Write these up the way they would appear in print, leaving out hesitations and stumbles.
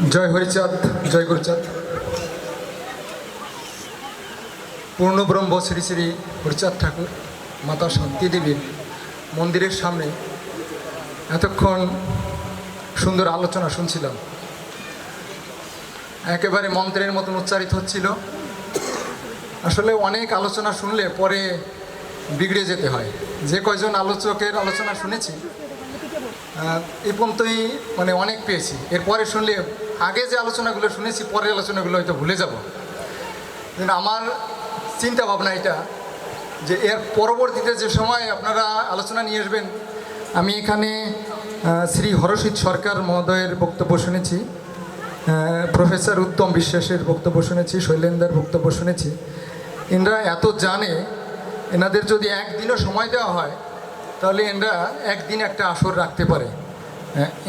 জয় হরিচাঁদ, জয় গুরুচাঁদ। পূর্ণব্রহ্ম শ্রী শ্রী হরিচাঁদ ঠাকুর মাতা শান্তি দেবীর মন্দিরের সামনে এতক্ষণ সুন্দর আলোচনা শুনছিলাম। একেবারে মন্ত্রের মতন উচ্চারিত হচ্ছিল। আসলে অনেক আলোচনা শুনলে পরে বিগড়ে যেতে হয়। যে কয়জন আলোচকের আলোচনা শুনেছি এই পর্যন্তই অনেক পেয়েছি। এরপরে শুনলে আগে যে আলোচনাগুলো শুনেছি পরের আলোচনাগুলো হয়তো ভুলে যাব। কিন্তু আমার চিন্তা ভাবনা এটা যে এর পরবর্তীতে যে সময় আপনারা আলোচনা নিয়ে আসবেন, আমি এখানে শ্রী হরসিত সরকার মহোদয়ের বক্তব্য শুনেছি, প্রফেসর উত্তম বিশ্বাসের বক্তব্য শুনেছি, শৈলেন্দার বক্তব্য শুনেছি। এনারা এত জানে, এনাদের যদি একদিনও সময় দেওয়া হয় তাহলে এনারা একদিন একটা আসর রাখতে পারে।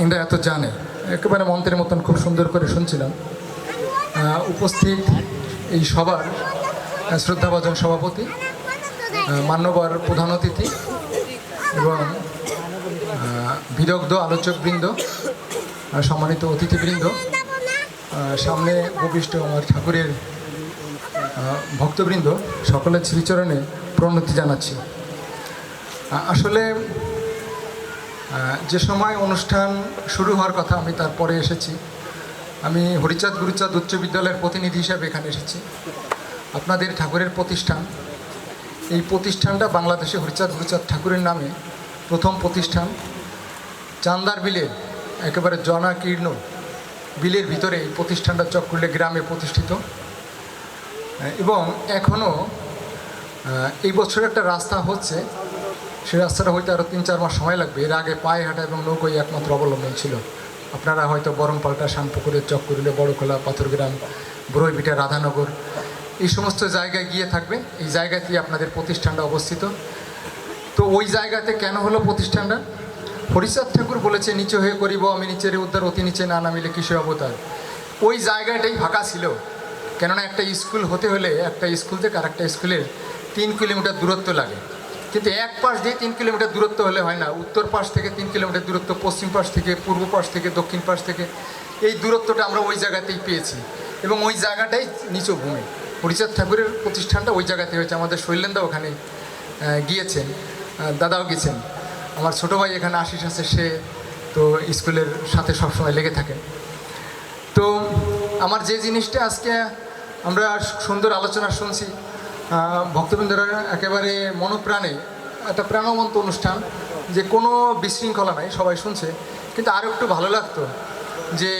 এনারা এত জানে, একেবারে মন্ত্রের মতন খুব সুন্দর করে শুনছিলাম। উপস্থিত এই সবার শ্রদ্ধাভাজন সভাপতি, মান্যবর প্রধান অতিথি এবং বিদগ্ধ আলোচকবৃন্দ, সম্মানিত অতিথিবৃন্দ, সামনে উপবিষ্ট আমার ঠাকুরের ভক্তবৃন্দ, সকলের শ্রীচরণে প্রণতি জানাচ্ছি। আসলে যে সময় অনুষ্ঠান শুরু হওয়ার কথা আমি তারপরে এসেছি। আমি হরিচাঁদ গুরুচাঁদ উচ্চ বিদ্যালয়ের প্রতিনিধি হিসাবে এখানে এসেছি। আপনাদের ঠাকুরের প্রতিষ্ঠান, এই প্রতিষ্ঠানটা বাংলাদেশে হরিচাঁদ গুরুচাঁদ ঠাকুরের নামে প্রথম প্রতিষ্ঠান। চান্দার বিলের একেবারে জনাকীর্ণ বিলের ভিতরে এই প্রতিষ্ঠানটা চক্রুলে গ্রামে প্রতিষ্ঠিত এবং এখনও এই বছর একটা রাস্তা হচ্ছে। সেই রাস্তাটা হয়তো আরও 3-4 মাস সময় লাগবে। এর আগে পায়ে হাঁটা এবং নৌকোই একমাত্র অবলম্বন ছিল। আপনারা হয়তো বরমপাল্টা, শানপুকুরের চক্রুলে, বড়খোলা, পাথরগ্রাম, বড়ইভিটা, রাধানগর এই সমস্ত জায়গায় গিয়ে থাকবেন। এই জায়গাতেই আপনাদের প্রতিষ্ঠানটা অবস্থিত। তো ওই জায়গাতে কেন হলো প্রতিষ্ঠানটা? হরিচাঁদ ঠাকুর বলেছে, নিচে হয়ে করিব আমি নিচের উদ্ধার, অতি নিচে না নামিলে কিসে অবতার। ওই জায়গাটাই ফাঁকা ছিল। কেননা একটা স্কুল হতে হলে একটা স্কুল থেকে আর একটা স্কুলের 3 কিলোমিটার দূরত্ব লাগে। কিন্তু এক পাশ দিয়ে 3 কিলোমিটার দূরত্ব হলে হয় না। উত্তর পাশ থেকে 3 কিলোমিটার দূরত্ব, পশ্চিম পাশ থেকে, পূর্ব পাশ থেকে, দক্ষিণ পাশ থেকে, এই দূরত্বটা আমরা ওই জায়গাতেই পেয়েছি এবং ওই জায়গাটাই নিচু ভূমি। হরিচাঁদ ঠাকুরের প্রতিষ্ঠানটা ওই জায়গাতে হয়েছে। আমাদের শৈলেন্দা ওখানে গিয়েছেন, দাদাও গেছেন, আমার ছোটো ভাই এখানে আশিস আছে, সে তো স্কুলের সাথে সবসময় লেগে থাকে। তো আমার যে জিনিসটা আজকে আমরা সুন্দর আলোচনা শুনছি, ভক্তবৃন্দরা একেবারে মনোপ্রাণে একটা প্রাণবন্ত অনুষ্ঠান, যে কোনো বিশৃঙ্খলা নাই, সবাই শুনছে। কিন্তু আরও একটু ভালো লাগতো যে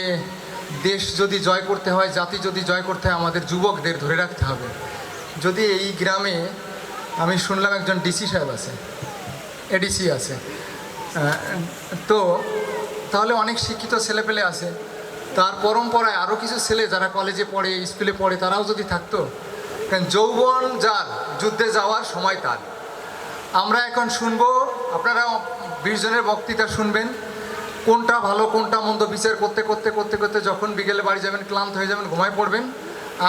দেশ যদি জয় করতে হয়, জাতি যদি জয় করতে হয়, আমাদের যুবকদের ধরে রাখতে হবে। যদি এই গ্রামে আমি শুনলাম একজন ডিসি সাহেব আছে, এডিসি আছে, তো তাহলে অনেক শিক্ষিত ছেলেপেলে আছে। তার পরম্পরায় আরও কিছু ছেলে যারা কলেজে পড়ে, স্কুলে পড়ে, তারাও যদি থাকতো। কারণ যৌবন যার, যুদ্ধে যাওয়ার সময় তার। আমরা এখন শুনবো, আপনারা 20 জনের বক্তৃতা শুনবেন, কোনটা ভালো কোনটা মন্দ বিচার করতে করতে করতে করতে যখন বিকেলে বাড়ি যাবেন, ক্লান্ত হয়ে যাবেন, ঘুমায় পড়বেন,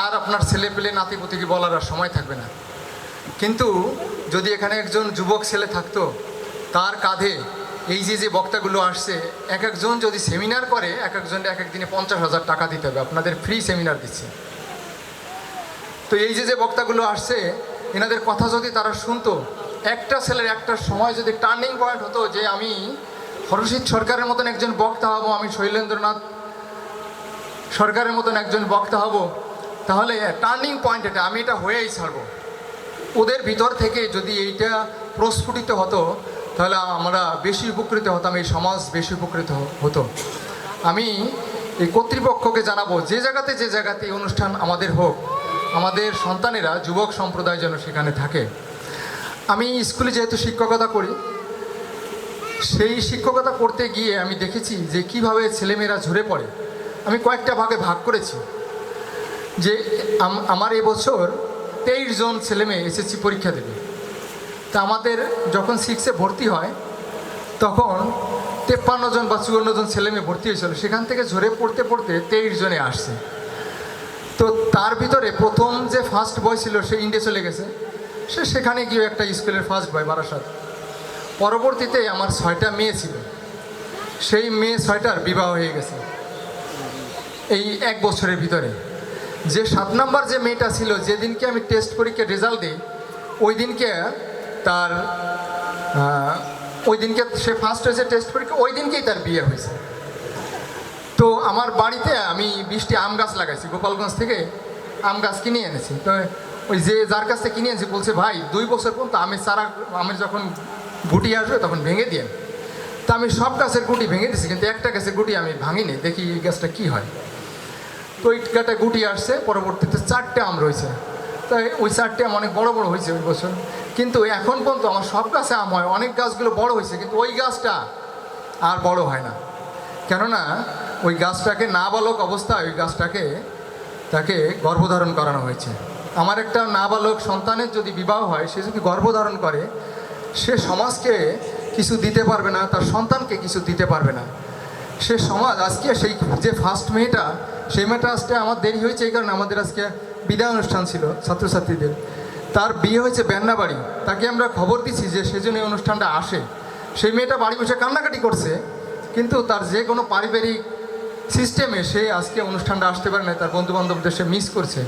আর আপনার ছেলে পেলে নাতিপুতিকে বলার আর সময় থাকবে না। কিন্তু যদি এখানে একজন যুবক ছেলে থাকতো, তার কাঁধে এই যে বক্তাগুলো আসছে, এক একজন যদি সেমিনার করে, এক একজনকে এক একদিনে 50,000 টাকা দিতে হবে। আপনাদের ফ্রি সেমিনার দিচ্ছে। তো এই যে বক্তাগুলো আসছে, এনাদের কথা যদি তারা শুনতো, একটা ছেলের একটা সময় যদি টার্নিং পয়েন্ট হতো যে আমি হরসিত সরকারের মতন একজন বক্তা হব, আমি শৈলেন্দ্রনাথ সরকারের মতন একজন বক্তা হব, তাহলে টার্নিং পয়েন্ট এটা, আমি এটা হয়েই ছাড়বো। ওদের ভিতর থেকে যদি এইটা প্রস্ফুটিত হতো, তাহলে আমরা বেশি উপকৃত হতাম, এই সমাজ বেশি উপকৃত হতো। আমি এই কর্তৃপক্ষকে জানাবো, যে জায়গাতে এই অনুষ্ঠান আমাদের হোক, আমাদের সন্তানেরা, যুবক সম্প্রদায় যেন সেখানে থাকে। আমি স্কুলে যেহেতু শিক্ষকতা করি, সেই শিক্ষকতা করতে গিয়ে আমি দেখেছি যে কিভাবে ছেলেমেয়েরা ঝরে পড়ে। আমি কয়েকটা ভাগে ভাগ করেছি। যে আমার এবছর 23 জন ছেলেমেয়ে এসএসসি পরীক্ষা দেবে। তা আমাদের যখন 6-এ ভর্তি হয়, তখন 53 জন বা 54 জন ছেলেমেয়ে ভর্তি হয়েছিল। সেখান থেকে ঝরে পড়তে পড়তে 23 জনে আসছে। তো তার ভিতরে প্রথম যে ফার্স্ট বয় ছিল, সে ইন্ডিয়া চলে গেছে। সেখানে গিয়ে একটা স্কুলের ফার্স্ট বয়, বারাসাত। পরবর্তীতে আমার 6টা মেয়ে ছিল, সেই মেয়ে 6টার বিবাহ হয়ে গেছে। এই 1 বছরের ভিতরে। যে 7 নম্বর যে মেয়েটা ছিল, যেদিনকে আমি টেস্ট পরীক্ষার রেজাল্ট দিই, ওই দিনকে তার ওই দিনকে সে ফার্স্ট হয়েছে টেস্ট পরীক্ষা, ওই দিনকেই তার বিয়ে হয়েছে। তো আমার বাড়িতে আমি 20টি আম গাছ লাগাইছি, গোপালগঞ্জ থেকে আম গাছ কিনে এনেছি। তো ওই যার কাছ থেকে কিনে এনেছি বলছে, ভাই 2 বছর পর্যন্ত আমের যখন গুটি আসবে তখন ভেঙে দিয়ে। তা আমি সব গাছের গুটি ভেঙে দিয়েছি, কিন্তু একটা গাছের গুটি আমি ভাঙিনি, দেখি এই গাছটা কী হয়। তো ওই গাছটা গুটি আসছে, পরবর্তীতে 4টে আম রয়েছে। তাই ওই 4টে আম অনেক বড় বড় হয়েছে ওই বছর। কিন্তু এখন পর্যন্ত আমার সব গাছে আম হয়, অনেক গাছগুলো বড় হয়েছে, কিন্তু ওই গাছটা আর বড় হয় না। কেননা ওই গাছটাকে নাবালক অবস্থায় ওই গাছটাকে তাকে গর্ভধারণ করানো হয়েছে। আমার একটা নাবালক সন্তানের যদি বিবাহ হয়, সে যদি গর্ভধারণ করে, সে সমাজকে কিছু দিতে পারবে না, তার সন্তানকে কিছু দিতে পারবে না। সে সমাজ আজকে সেই যে ফার্স্ট মেয়েটা, সেই মেয়েটা আজকে আমার দেরি হয়েছে এই কারণে আমাদের আজকে বিদায় অনুষ্ঠান ছিল ছাত্রছাত্রীদের। তার বিয়ে হয়েছে বেন্নাবাড়ি, তাকে আমরা খবর দিচ্ছি যে সেজন্য এই অনুষ্ঠানটা আসে। সেই মেয়েটা বাড়ি বসে কান্নাকাটি করছে, কিন্তু তার যে কোনো পারিবারিক সিস্টেমে সে আজকে অনুষ্ঠানটা আসতে পারে না, তার বন্ধুবান্ধবদের সে মিস করছে।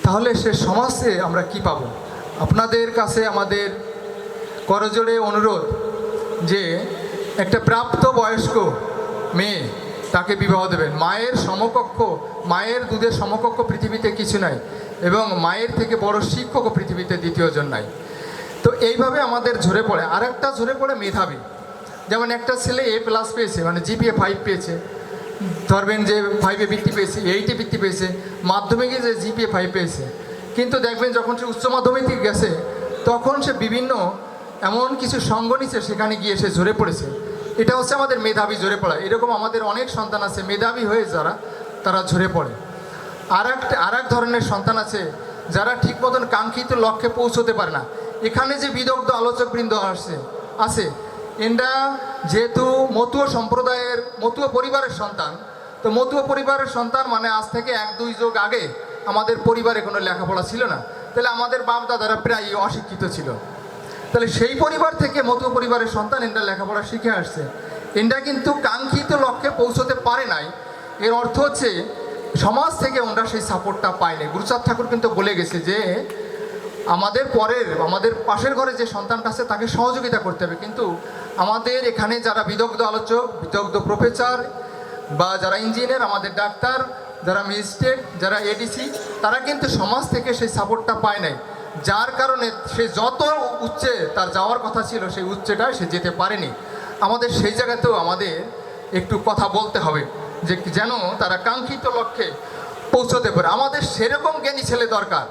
তাহলে সে সমাজে আমরা কি পাবো? আপনাদের কাছে আমাদের করজোড়ে অনুরোধ যে একটা প্রাপ্ত বয়স্ক মেয়ে তাকে বিবাহ দেবেন। মায়ের সমকক্ষ, মায়ের দুধের সমকক্ষ পৃথিবীতে কিছু নাই, এবং মায়ের থেকে বড় শিক্ষকও পৃথিবীতে দ্বিতীয়জন নাই। তো এইভাবে আমাদের ঝরে পড়ে। আর একটা ঝরে পড়ে মেধাবী। যেমন একটা ছেলে A+ পেয়েছে, মানে GPA 5 পেয়েছে, ধরবেন যে 5-এ বৃত্তি পেয়েছে, 8-এ বৃত্তি পেয়েছে, মাধ্যমিকে যে GPA 5 পেয়েছে, কিন্তু দেখবেন যখন সে উচ্চ মাধ্যমিকে গেছে তখন সে বিভিন্ন এমন কিছু সঙ্গ নিচ্ছে, সেখানে গিয়ে সে ঝরে পড়েছে। এটা হচ্ছে আমাদের মেধাবী ঝরে পড়া। এরকম আমাদের অনেক সন্তান আছে মেধাবী হয়ে তারা ঝরে পড়ে। আর এক ধরনের সন্তান আছে যারা ঠিক মতন কাঙ্ক্ষিত লক্ষ্যে পৌঁছতে পারে না। এখানে যে বিদগ্ধ আলোচকবৃন্দ আছে এরা যেহেতু মতুয়া সম্প্রদায়ের, মতুয়া পরিবারের সন্তান, তো মতুয়া পরিবারের সন্তান মানে আজ থেকে 1-2 যুগ আগে আমাদের পরিবারে কোনো লেখাপড়া ছিল না, তাহলে আমাদের বাপ দাদারা প্রায় অশিক্ষিত ছিল। তাহলে সেই পরিবার থেকে মতুয়া পরিবারের সন্তান এরা লেখাপড়া শিখে আসছে, এরা কিন্তু কাঙ্ক্ষিত লক্ষ্যে পৌঁছতে পারে নাই। এর অর্থ হচ্ছে সমাজ থেকে ওরা সেই সাপোর্টটা পায়নি। গুরুচাঁদ ঠাকুর কিন্তু বলে গেছে যে আমাদের পাশের ঘরে যে সন্তানটা আছে তাকে সহযোগিতা করতে হবে, কিন্তু আমাদের এখানে যারা বিদগ্ধ আলোচক, বিদগ্ধ প্রফেসর বা যারা ইঞ্জিনিয়ার, আমাদের ডাক্তার, যারা ম্যাজিস্ট্রেট, যারা ADC, তারা কিন্তু সমাজ থেকে সেই সাপোর্টটা পায় নাই। যার কারণে সে যত উচ্চে তার যাওয়ার কথা ছিল সেই উচ্চটায় সে যেতে পারেনি। আমাদের সেই জায়গাতেও আমাদের একটু কথা বলতে হবে যে যেন তারা কাঙ্ক্ষিত লক্ষ্যে পৌঁছতে পারে। আমাদের সেরকম জ্ঞানী ছেলে দরকার।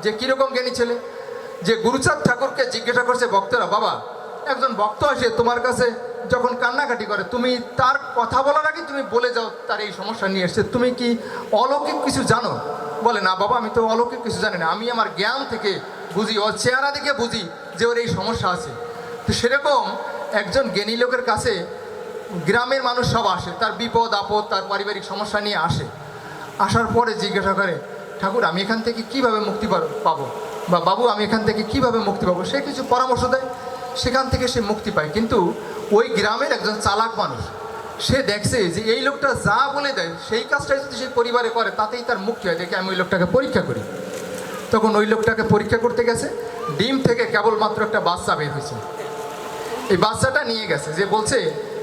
যে কীরকম জ্ঞানী ছেলে? যে গুরুচাঁদ ঠাকুরকে জিজ্ঞাসা করছে ভক্তরা, বাবা একজন ভক্ত আসে তোমার কাছে যখন কান্নাকাটি করে, তুমি তার কথা বলার আগে তুমি বলে যাও তার এই সমস্যা নিয়ে এসছে, তুমি কি অলৌকিক কিছু জানো? বলে, না বাবা আমি তো অলৌকিক কিছু জানি না, আমি আমার জ্ঞান থেকে বুঝি, ওর চেহারা দেখে বুঝি যে ওর এই সমস্যা আছে। তো সেরকম একজন জ্ঞানী লোকের কাছে গ্রামের মানুষ সব আসে, তার বিপদ আপদ, তার পারিবারিক সমস্যা নিয়ে আসে। আসার পরে জিজ্ঞাসা করে, ঠাকুর আমি এখান থেকে কিভাবে মুক্তি পাবো, বা বাবু আমি এখান থেকে কিভাবে মুক্তি পাবো। সে কিছু পরামর্শ দেয়, সেখান থেকে সে মুক্তি পায়। কিন্তু ওই গ্রামের একজন চালাক মানুষ, সে দেখছে যে এই লোকটা যা বলে দেয় সেই কাজটাই যদি সেই পরিবারে করে তাতেই তার মুক্তি হয়, দেখে আমি ওই লোকটাকে পরীক্ষা করি। তখন ওই লোকটাকে পরীক্ষা করতে গেছে, ডিম থেকে কেবলমাত্র একটা বাচ্চা বের হয়েছে। এই বাচ্চাটা নিয়ে গেছে, যে বলছে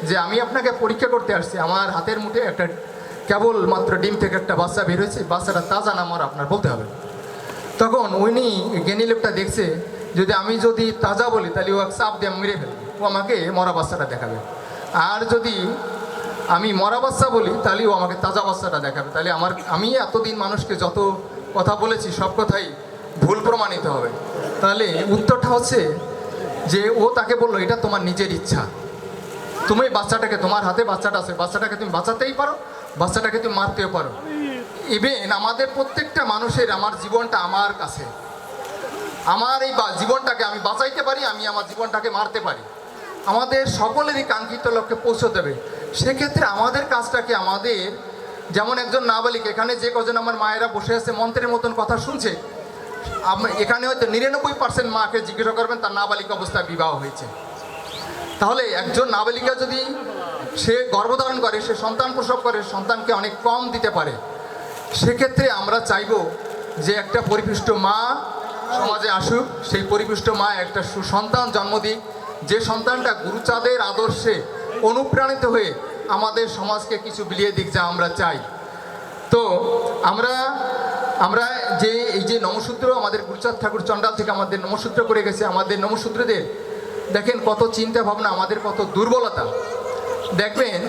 যে আমি আপনাকে পরীক্ষা করতে আসছি, আমার হাতের মুঠে একটা কেবলমাত্র ডিম থেকে একটা বাচ্চা বের হয়েছে, বাচ্চাটা তাজা না মরা আপনার বলতে হবে। তখন উনি জ্ঞানী লোকটা দেখছে আমি যদি তাজা বলি তাহলে ও চাপ দিয়ে মেরে ফেলবে, ও আমাকে মরা বাচ্চাটা দেখাবে। আর যদি আমি মরা বাচ্চা বলি তাহলে ও আমাকে তাজা বাচ্চাটা দেখাবে। তাহলে আমি এতদিন মানুষকে যত কথা বলেছি সব কথাই ভুল প্রমাণিত হবে। তাহলে উত্তরটা হচ্ছে যে ও তাকে বললো, এটা তোমার নিজের ইচ্ছা, তুমি বাচ্চাটাকে, তোমার হাতে বাচ্চাটা আছে, বাচ্চাটাকে তুমি বাঁচাতেই পারো, বাচ্চাটাকে তুমি মারতেও পারো। ইভেন আমাদের প্রত্যেকটা মানুষের, আমার জীবনটা আমার কাছে, আমার এই জীবনটাকে আমি বাঁচাইতে পারি, আমি আমার জীবনটাকে মারতে পারি। আমাদের সকলেরই কাঙ্ক্ষিত লক্ষ্যে পৌঁছতে হবে। সেক্ষেত্রে আমাদের কাজটাকে, আমাদের যেমন একজন নাবালিক, এখানে যে কজন আমার মায়েরা বসে আছে মন্ত্রের মতন কথা শুনছে, এখানে হয়তো 99% মাকে জিজ্ঞাসা করবেন তার নাবালিক অবস্থায় বিবাহ হয়েছে। তাহলে একজন নাবালিকা যদি সে গর্ভধারণ করে, সে সন্তান প্রসব করে, সন্তানকে অনেক কম দিতে পারে। সেক্ষেত্রে আমরা চাইব যে একটা পরিপুষ্ট মা সমাজে আসুক, সেই পরিপুষ্ট মা একটা সুসন্তান জন্ম দিক, যে সন্তানটা গুরুচাঁদের আদর্শে অনুপ্রাণিত হয়ে আমাদের সমাজকে কিছু বিলিয়ে দিক, যা আমরা চাই। তো আমরা যে এই যে নমসূত্র আমাদের গুরুচাঁদ ঠাকুর চণ্ডাল থেকে আমাদের নমসূত্র করে গেছে, আমাদের নমসূত্রদের দেখেন কত চিন্তা ভাবনা, আমাদের কত দুর্বলতা। দেখবেন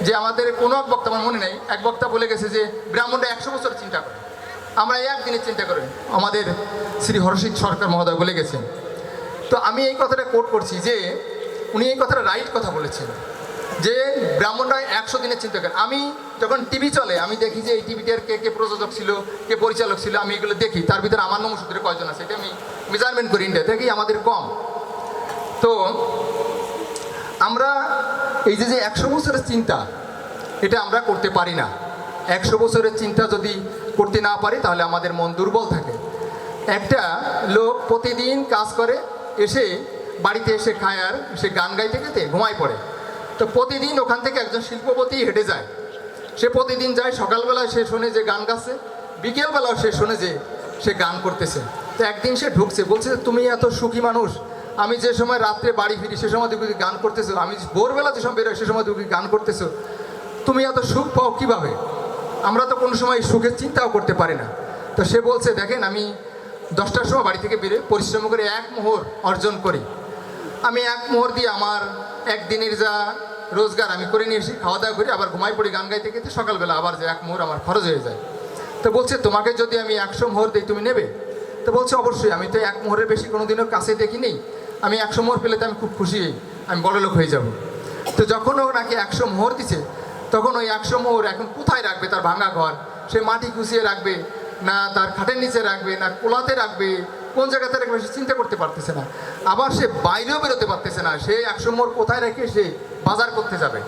যে আমাদের কোনো এক বক্তা, আমার মনে নেই, এক বক্তা বলে গেছে যে ব্রাহ্মণরা 100 বছর চিন্তা করে, আমরা একদিনে চিন্তা করি। আমাদের শ্রী হরসিদ্ধ সরকার মহোদয় বলে গেছেন। তো আমি এই কথাটা কোট করছি যে উনি এই কথাটা রাইট কথা বলেছেন যে ব্রাহ্মণরা 100 দিনে চিন্তা করেন। আমি যখন টিভি চলে আমি দেখি যে এই টিভিটার কে প্রযোজক ছিল, কে পরিচালক ছিল, আমি এগুলো দেখি, তার ভিতরে আমার নমসূত্রে কয়জন আছে এটা আমি মেজারমেন্ট করি। ইন্ডিয়া থেকে আমাদের কম। তো আমরা এই যে 100 বছরের চিন্তা, এটা আমরা করতে পারি না। 100 বছরের চিন্তা যদি করতে না পারি তাহলে আমাদের মন দুর্বল থাকে। একটা লোক প্রতিদিন কাজ করে, এসে বাড়িতে এসে খায় আর সে গান গাইতে গাইতে ঘুমায় পড়ে। তো প্রতিদিন ওখান থেকে একজন শিল্পপতি হেঁটে যায়, সে প্রতিদিন যায়, সকালবেলায় সে শোনে যে গান গাচ্ছে, বিকেলবেলাও সে শোনে যে সে গান করতেছে। তো একদিন সে ঢুকছে, বলছে তুমি এত সুখী মানুষ, আমি যে সময় রাত্রে বাড়ি ফিরি সে সময় তুমি গান করতেছো, আমি ভোরবেলা যে সময় বেরোয় সে সময় তুমি গান করতেছো, তুমি এত সুখ পাও কীভাবে? আমরা তো কোনো সময় সুখের চিন্তাও করতে পারি না। তো সে বলছে দেখেন আমি 10টার সময় বাড়ি থেকে বেরোয় পরিশ্রম করে 1 মোহর অর্জন করি, আমি 1 মোহর দিয়ে আমার একদিনের যা রোজগার আমি করে নিয়ে এসি, খাওয়া দাওয়া করি, আবার ঘুমাই পড়ি গান গাইতে গেতে, সকালবেলা আবার যে 1 মোহর আমার খরচ হয়ে যায়। তো বলছে তোমাকে যদি আমি 100 মোহর দিই তুমি নেবে? তো বলছে অবশ্যই, আমি তো 1 মোহরের বেশি কোনোদিনও কাছে দেখিনি, আমি 100 মোহর পেলে তো আমি খুব খুশি, আমি বড়লোক হয়ে যাব। তো যখন ও নাকি 100 মোহর দিছে, তখন ওই 100 মোহর এখন কোথায় রাখবে? তার ভাঙা ঘর, সে মাটি খুঁচিয়ে রাখবে না, তার খাটের নিচে রাখবে না, কোলাতে রাখবে, কোন জায়গাতে রাখবে সে চিন্তা করতে পারতেছে না। আবার সে বাইরেও বেরোতে পারতেছে না, সে 100 মোহর কোথায় রেখে সে বাজার করতে যাবে?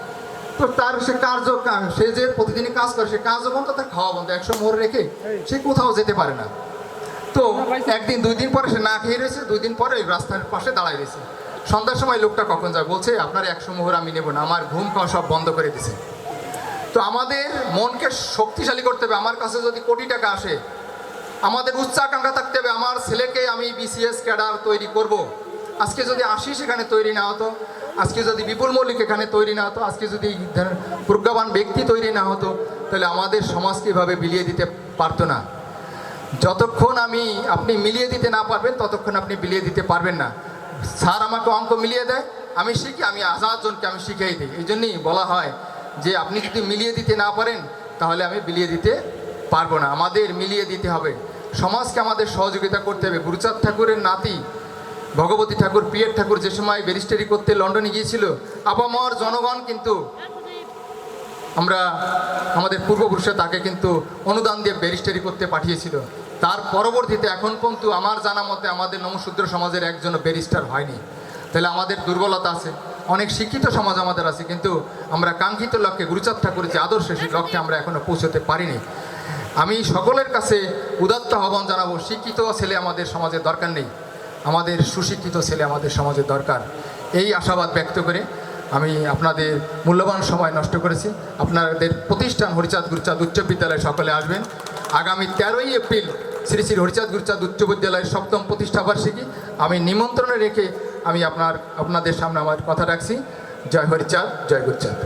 তো তার সে সে যে প্রতিদিনই কাজ করে, সে কাজও বন্ধ, তার খাওয়া বন্ধ, 100 মোহর রেখে সে কোথাও যেতে পারে না। তো একদিন 2 দিন পরে সে না খেয়ে রয়েছে, 2 দিন পরে রাস্তার পাশে দাঁড়ায় রয়েছে। সন্ধ্যার সময় লোকটা কখন যায়, বলছে আপনার 100 মোহর আমি নেব না, আমার ঘুম খাওয়া সব বন্ধ করে দিছে। তো আমাদের মনকে শক্তিশালী করতে হবে। আমার কাছে যদি কোটি টাকা আসে, আমাদের উচ্চাকাঙ্ক্ষা থাকতে হবে আমার ছেলেকে আমি BCS ক্যাডার তৈরি করব। আজকে যদি আশিস এখানে তৈরি না হতো, আজকে যদি বিপুল মল্লিক এখানে তৈরি না হতো, আজকে যদি প্রজ্ঞাবান ব্যক্তি তৈরি না হতো, তাহলে আমাদের সমাজকে এভাবে বিলিয়ে দিতে পারতো না। যতক্ষণ আপনি মিলিয়ে দিতে না পারবেন ততক্ষণ আপনি বিলিয়ে দিতে পারবেন না। স্যার আমাকে অঙ্ক মিলিয়ে দেয়, আমি শিখি, আমি 1000 জনকে আমি শিখিয়ে দিই। এই জন্যই বলা হয় যে আপনি যদি মিলিয়ে দিতে না পারেন তাহলে আমি বিলিয়ে দিতে পারবো না। আমাদের মিলিয়ে দিতে হবে, সমাজকে আমাদের সহযোগিতা করতে হবে। গুরুচাঁদ ঠাকুরের নাতি ভগবতী ঠাকুর, পিএর ঠাকুর যে সময় ব্যারিস্টারি করতে লন্ডনে গিয়েছিল, আপামর জনগণ কিন্তু আমাদের পূর্বপুরুষরা তাকে কিন্তু অনুদান দিয়ে ব্যারিস্টারি করতে পাঠিয়েছিল। তার পরবর্তীতে এখন পর্যন্ত আমার জানা মতে আমাদের নমশূদ্র সমাজের একজনও ব্যারিস্টার হয়নি। তাহলে আমাদের দুর্বলতা আছে, অনেক শিক্ষিত সমাজ আমাদের আছে, কিন্তু আমরা কাঙ্ক্ষিত লক্ষ্যে গুরুচাঁদ ঠাকুরের যে আদর্শ সেই লক্ষ্যে আমরা এখনও পৌঁছতে পারিনি। আমি সকলের কাছে উদাত্ত আহ্বান জানাবো, শিক্ষিত ছেলে আমাদের সমাজের দরকার নেই, আমাদের সুশিক্ষিত ছেলে আমাদের সমাজের দরকার। এই আশাবাদ ব্যক্ত করে আমি আপনাদের মূল্যবান সময় নষ্ট করেছি। আপনাদের প্রতিষ্ঠান হরিচাঁদ গুরুচাঁদ উচ্চ বিদ্যালয়ে সকলে আসবেন। আগামী 13ই এপ্রিল শ্রী শ্রী হরিচাঁদ গুরুচাঁদ উচ্চ বিদ্যালয়ের 7ম প্রতিষ্ঠাবার্ষিকী। আমি নিমন্ত্রণে রেখে আমি আপনাদের সামনে আমার কথা রাখছি। জয় হরিচাঁদ, জয় গুরুচাঁদ।